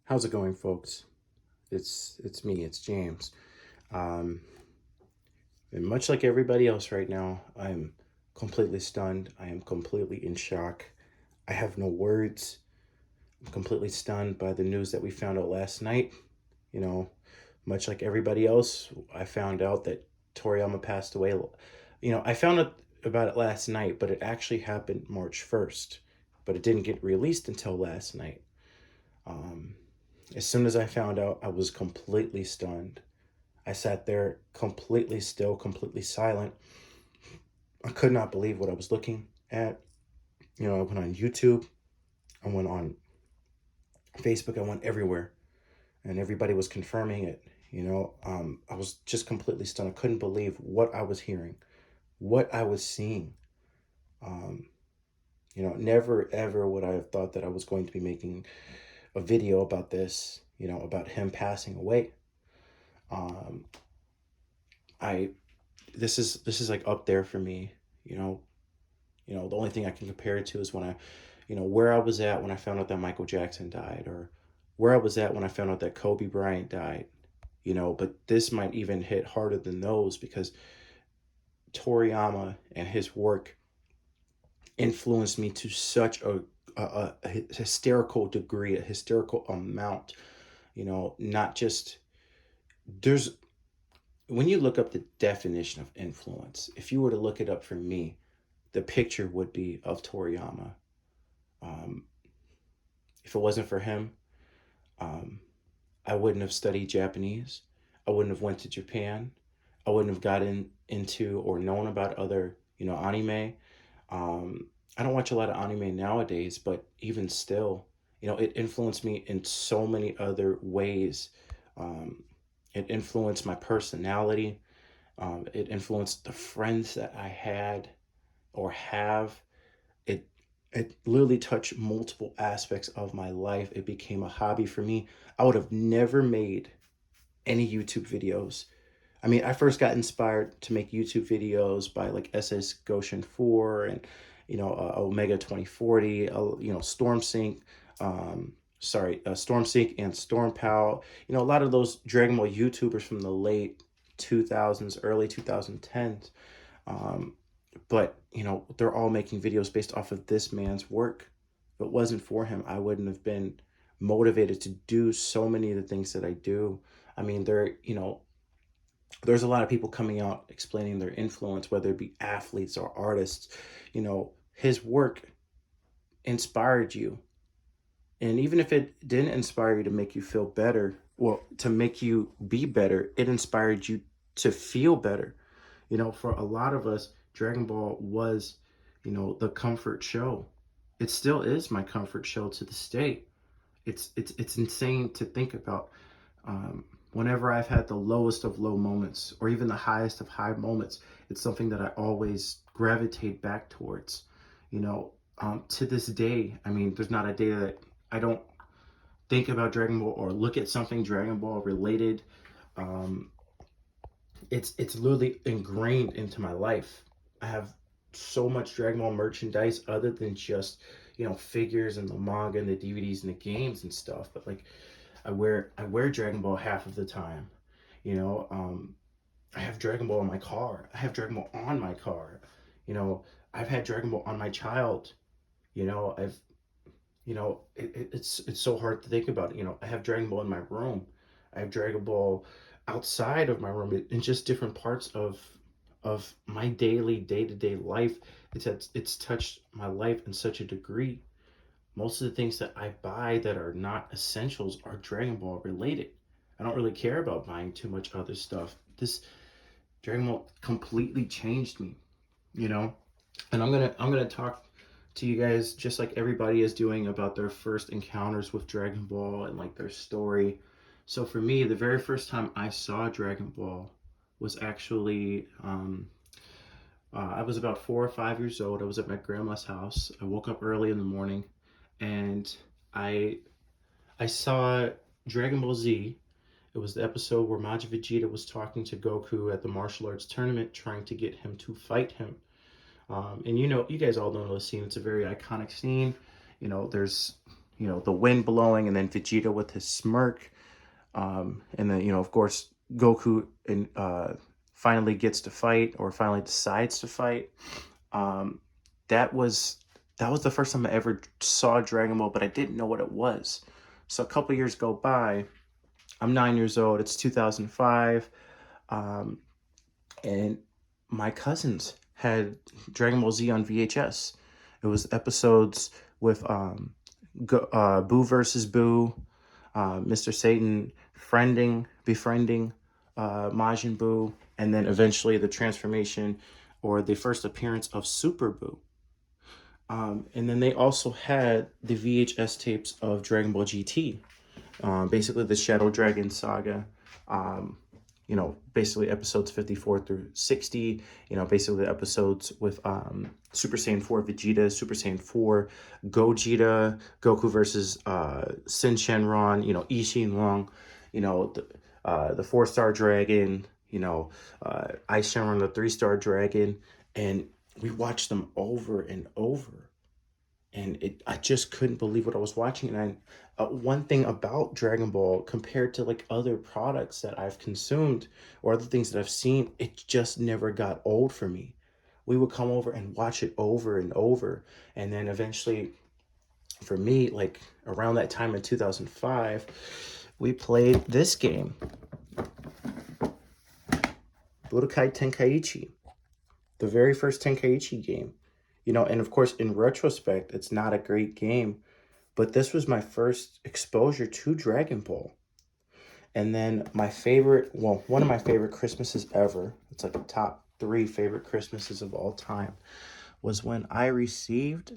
How's it going, folks? It's me, it's James. Um, and much like everybody else right now, I'm completely stunned. I am completely in shock. I have no words. I'm completely stunned by the news that we found out last night. You know, much like everybody else, I found out that Toriyama passed away. I found out about it last night, but it actually happened March 1st. But it didn't get released until last night. Um, as soon as I found out, I was completely stunned. I sat there completely still, completely silent. I could not believe what I was looking at. I went on YouTube, I went on Facebook, I went everywhere, and everybody was confirming it. I was just completely stunned. I couldn't believe what I was hearing, what I was seeing. Um, Never ever would I have thought that I was going to be making a video about this, about him passing away. Um, I this is like up there for me. You know, the only thing I can compare it to is where I was at when I found out that Michael Jackson died, or where I was at when I found out that Kobe Bryant died. But this might even hit harder than those because Toriyama and his work influenced me to such a hysterical degree, a hysterical amount. Not just there's when you look up the definition of influence, if you were to look it up for me, the picture would be of Toriyama. Um, if it wasn't for him, um, I wouldn't have studied Japanese. I wouldn't have went to Japan. I wouldn't have gotten into or known about other, anime. I don't watch a lot of anime nowadays, but even still, it influenced me in so many other ways. Um, it influenced my personality. It influenced the friends that I had or have. It it literally touched multiple aspects of my life. It became a hobby for me. I would have never made any YouTube videos. I mean, I first got inspired to make YouTube videos by like SS Goshen 4 and Omega 2040, Storm Sync, Storm Sync and Storm Pow. A lot of those Dragon Ball YouTubers from the late 2000s, early 2010s. Um, but they're all making videos based off of this man's work. If it wasn't for him, I wouldn't have been motivated to do so many of the things that I do. I mean, there's a lot of people coming out explaining their influence, whether it be athletes or artists. His work inspired you. And even if it didn't inspire you to make you feel better, well, to make you be better, it inspired you to feel better. For a lot of us, Dragon Ball was, the comfort show. It still is my comfort show to this day. It's insane to think about. Whenever I've had the lowest of low moments, or even the highest of high moments, it's something that I always gravitate back towards. To this day, I mean, there's not a day that I don't think about Dragon Ball or look at something Dragon Ball related. Um, it's literally ingrained into my life. I have so much Dragon Ball merchandise other than just figures and the manga and the DVDs and the games and stuff. But like I wear Dragon Ball half of the time. You know, um, I have Dragon Ball in my car. I have Dragon Ball on my car. I've had Dragon Ball on my child. I've it's so hard to think about. I have Dragon Ball in my room. I have Dragon Ball outside of my room in just different parts of my daily day-to-day life. It's touched my life in such a degree. Most of the things that I buy that are not essentials are Dragon Ball related. I don't really care about buying too much other stuff. This Dragon Ball completely changed me, you know? And I'm gonna talk to you guys just like everybody is doing about their first encounters with Dragon Ball and like their story. So for me, the very first time I saw Dragon Ball was actually I was about 4 or 5 years old. I was at my grandma's house. I woke up early in the morning, and I I saw Dragon Ball Z. It was the episode where Majin Vegeta was talking to Goku at the martial arts tournament, trying to get him to fight him. And you guys all know the scene. It's a very iconic scene. There's you know, the wind blowing, and then Vegeta with his smirk. And then, you know, of course, Goku and finally gets to fight, or finally decides to fight. Um, that was that was the first time I ever saw Dragon Ball, but I didn't know what it was. So a couple years go by. I'm 9 years old. It's 2005, um, and my cousins had Dragon Ball Z on VHS. It was episodes with Boo versus Boo, Mr. Satan befriending Majin Buu, and then eventually the transformation or the first appearance of Super Buu. And then they also had the VHS tapes of Dragon Ball GT, basically the Shadow Dragon saga. Um, you know, basically episodes 54 through 60, you know, basically the episodes with Super Saiyan 4 Vegeta, Super Saiyan 4 Gogeta, Goku versus Sin Shenron, you know, Ishin Long, you know, the 4-star dragon, you know, Ice Shenron, the 3-star dragon. And we watched them over and over. And I just couldn't believe what I was watching. And one thing about Dragon Ball compared to like other products that I've consumed or other things that I've seen, it just never got old for me. We would come over and watch it over and over. And then eventually, for me, like around that time in 2005, we played this game, Budokai Tenkaichi, the very first Tenkaichi game. You know, and of course, in retrospect, it's not a great game, but this was my first exposure to Dragon Ball. And then my favorite, well, one of my favorite Christmases ever, it's like a top 3 favorite Christmases of all time, was when I received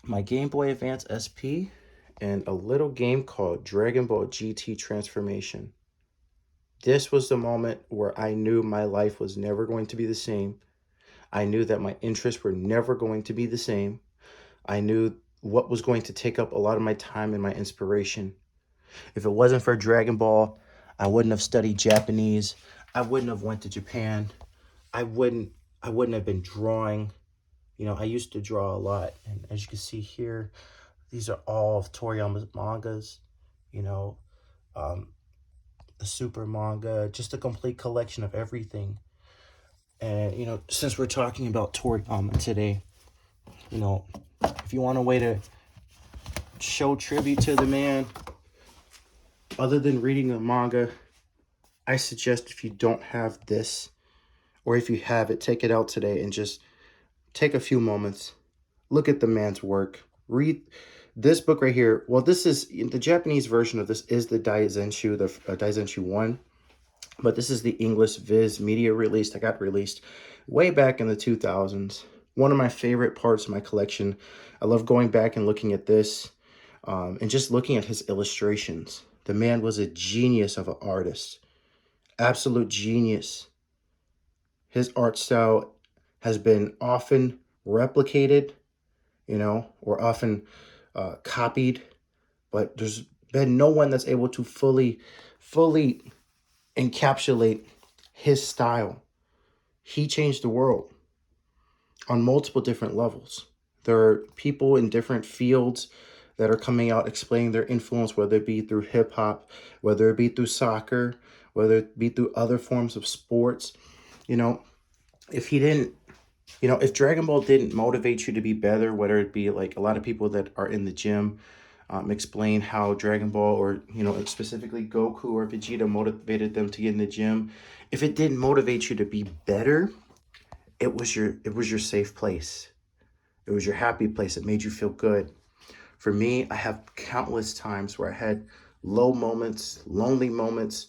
my Game Boy Advance SP and a little game called Dragon Ball GT Transformation. This was the moment where I knew my life was never going to be the same. I knew that my interests were never going to be the same. I knew what was going to take up a lot of my time and my inspiration. If it wasn't for Dragon Ball, I wouldn't have studied Japanese. I wouldn't have went to Japan. I wouldn't I wouldn't have been drawing. You know, I used to draw a lot. And as you can see here, these are all of Toriyama's mangas, you know, um, the super manga, just a complete collection of everything. And, you know, since we're talking about Toriyama today, you know, if you want a way to show tribute to the man, other than reading the manga, I suggest if you don't have this, or if you have it, take it out today and just take a few moments, look at the man's work, read this book right here. Well, this is the Japanese version of this is the Daizenshu, the Daizenshu 1, but this is the English Viz Media release that got released way back in the 2000s. One of my favorite parts of my collection. I love going back and looking at this and just looking at his illustrations. The man was a genius of an artist, absolute genius. His art style has been often replicated, you know, or often copied, but there's been no one that's able to fully encapsulate his style. He changed the world on multiple different levels. There are people in different fields that are coming out explaining their influence, whether it be through hip hop, whether it be through soccer, whether it be through other forms of sports. You know, if he didn't, you know, if Dragon Ball didn't motivate you to be better, whether it be like a lot of people that are in the gym explain how Dragon Ball, or, you know, specifically Goku or Vegeta motivated them to get in the gym. If it didn't motivate you to be better, it was your safe place. It was your happy place. It made you feel good. For me, I have countless times where I had low moments, lonely moments,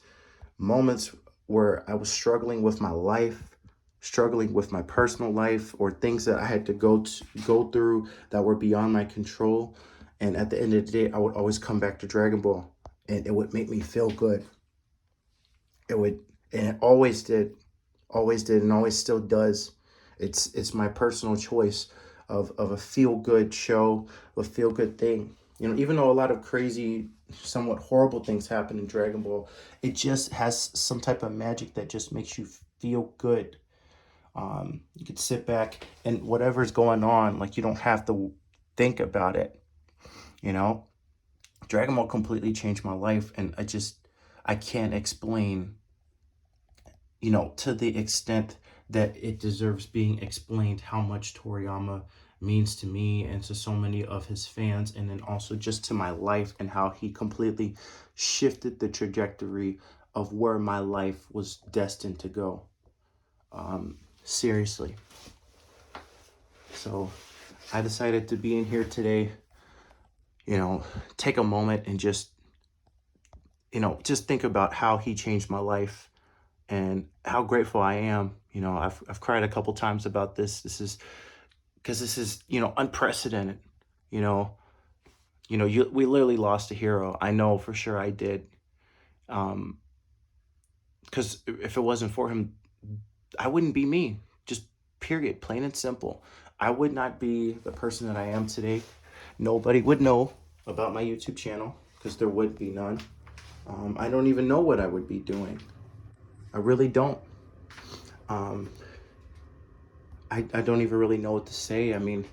moments where I was struggling with my life, struggling with my personal life, or things that I had to go through that were beyond my control. And at the end of the day, I would always come back to Dragon Ball, and it would make me feel good. It would, and it always did, and always still does. It's my personal choice of a feel good show, a feel good thing. You know, even though a lot of crazy, somewhat horrible things happen in Dragon Ball, it just has some type of magic that just makes you feel good. You could sit back and whatever's going on, like you don't have to think about it. You know, Dragon Ball completely changed my life, and I can't explain, to the extent that it deserves being explained, how much Toriyama means to me and to so many of his fans, and then also just to my life, and how he completely shifted the trajectory of where my life was destined to go. Seriously. So I decided to be in here today, take a moment and just think about how he changed my life and how grateful I am. I've cried a couple times about this. This is because this is, unprecedented. You know, we literally lost a hero. I know for sure I did. Because if it wasn't for him, I wouldn't be me. Just period, plain and simple. I would not be the person that I am today. Nobody would know about my YouTube channel because there would be none. I don't even know what I would be doing. I really don't. I don't even really know what to say. I mean,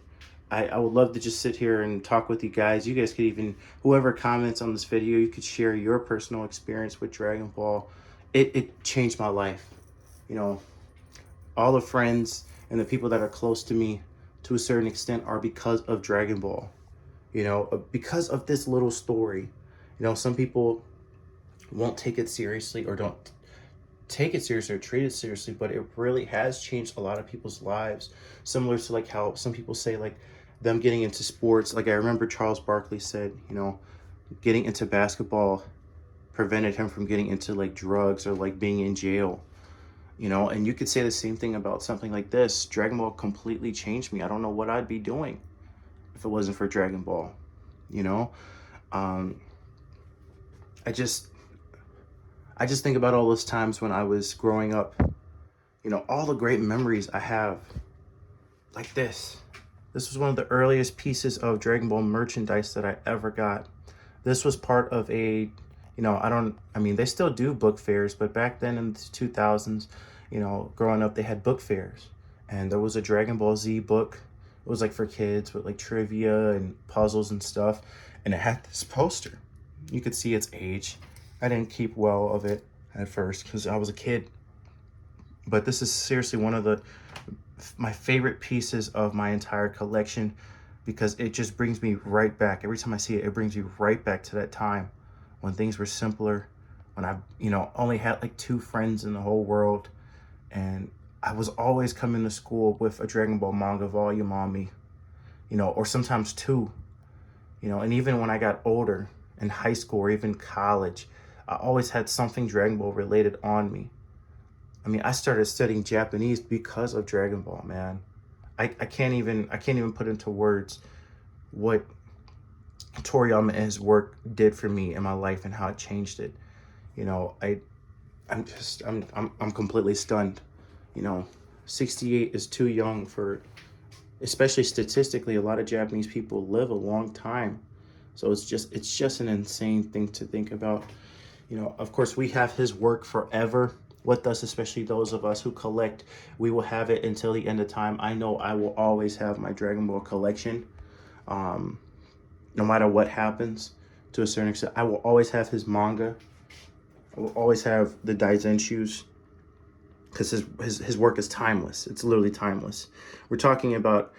I would love to just sit here and talk with you guys. You guys could even, whoever comments on this video, you could share your personal experience with Dragon Ball. It changed my life. All the friends and the people that are close to me to a certain extent are because of Dragon Ball. Because of this little story. Some people won't take it seriously or don't take it seriously or treat it seriously, but it really has changed a lot of people's lives. Similar to like how some people say like them getting into sports. Like I remember Charles Barkley said, getting into basketball prevented him from getting into like drugs or like being in jail. And you could say the same thing about something like this. Dragon Ball completely changed me. I don't know what I'd be doing if it wasn't for Dragon Ball. Um, I just think about all those times when I was growing up, all the great memories I have. Like this. This was one of the earliest pieces of Dragon Ball merchandise that I ever got. This was part of they still do book fairs, but back then in the 2000s, growing up, they had book fairs. And there was a Dragon Ball Z book. It was like for kids with like trivia and puzzles and stuff. And it had this poster. You could see its age. I didn't keep well of it at first because I was a kid. But this is seriously one of my favorite pieces of my entire collection because it just brings me right back. Every time I see it, it brings me right back to that time when things were simpler, when I, only had like 2 friends in the whole world. And I was always coming to school with a Dragon Ball manga volume on me, or sometimes 2, and even when I got older in high school or even college, I always had something Dragon Ball related on me. I mean, I started studying Japanese because of Dragon Ball, man. I can't even put into words what Toriyama and his work did for me in my life and how it changed it. I'm completely stunned. 68 is too young for, especially statistically, a lot of Japanese people live a long time. So it's just an insane thing to think about. Of course, we have his work forever with us, especially those of us who collect. We will have it until the end of time. I know I will always have my Dragon Ball collection, no matter what happens. To a certain extent, I will always have his manga. I will always have the Daizenshus because his work is timeless. It's literally timeless. We're talking about,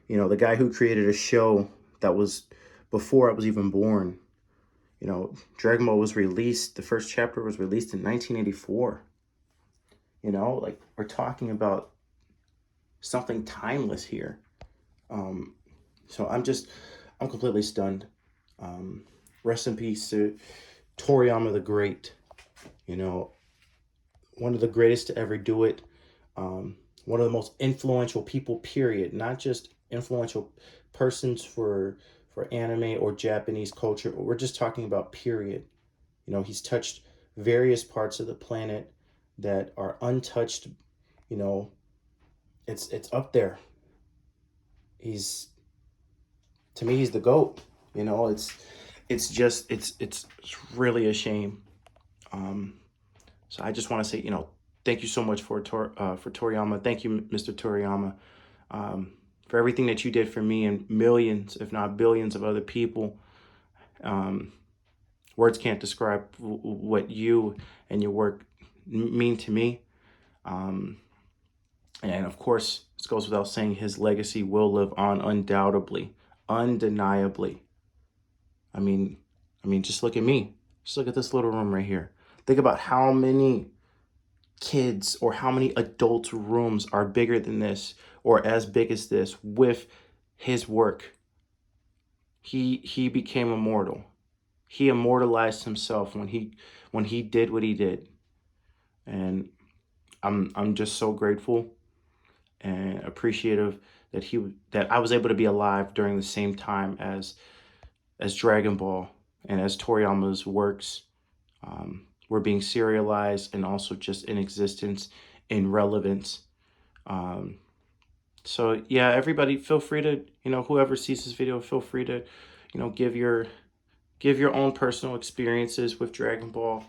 the guy who created a show that was before I was even born. Dragon Ball was released, the first chapter was released in 1984. Like we're talking about something timeless here. So I'm completely stunned. Rest in peace to Toriyama the Great. One of the greatest to ever do it. One of the most influential people, period. Not just influential persons for anime or Japanese culture. We're just talking about period. He's touched various parts of the planet that are untouched. It's up there. To me, he's the GOAT. It's really a shame. So I just want to say, thank you so much for Toriyama. Thank you, Mr. Toriyama, for everything that you did for me and millions, if not billions, of other people. Um, Words can't describe what you and your work mean to me. Um, and of course, this goes without saying, his legacy will live on undoubtedly, undeniably. I mean, just look at me. Just look at this little room right here. Think about how many kids or how many adult rooms are bigger than this or as big as this with his work. He became immortal. He immortalized himself when he did what he did. And I'm just so grateful and appreciative that I was able to be alive during the same time as Dragon Ball and as Toriyama's works were being serialized and also just in existence, in relevance. Um, so yeah, everybody feel free to, whoever sees this video, feel free to, give your own personal experiences with Dragon Ball.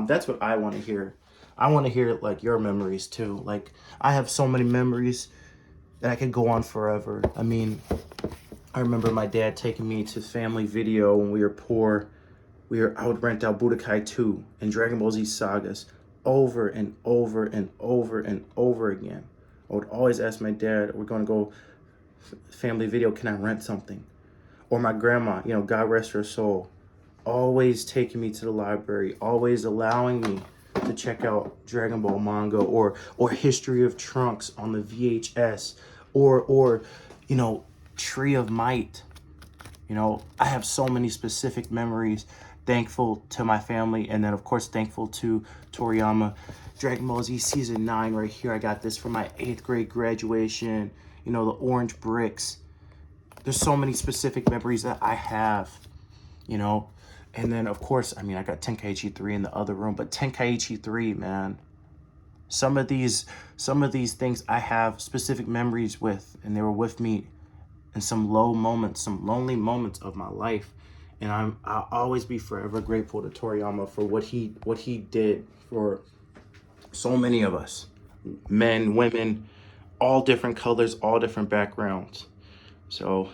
That's what I want to hear. I want to hear like your memories too. Like I have so many memories that I could go on forever. I mean, I remember my dad taking me to family video when we were poor. I would rent out Budokai 2 and Dragon Ball Z sagas over and over and over and over again. I would always ask my dad, we're going to go family video, can I rent something? Or my grandma, God rest her soul, always taking me to the library, always allowing me to check out Dragon Ball manga or History of Trunks on the VHS or Tree of Might. I have so many specific memories, thankful to my family, and then of course thankful to Toriyama. Dragon Ball Z Season 9 right here. I got this for my 8th grade graduation. The orange bricks. There's so many specific memories that I have, And then of course, I got Tenkaichi 3 in the other room, but Tenkaichi 3, man. Some of these things I have specific memories with, and they were with me in some low moments, some lonely moments of my life. And I'll always be forever grateful to Toriyama for what he did for so many of us. Men, women, all different colors, all different backgrounds. So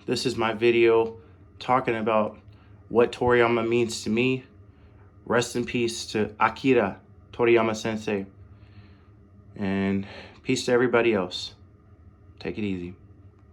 this is my video talking about what Toriyama means to me. Rest in peace to Akira Toriyama sensei. And peace to everybody else. Take it easy.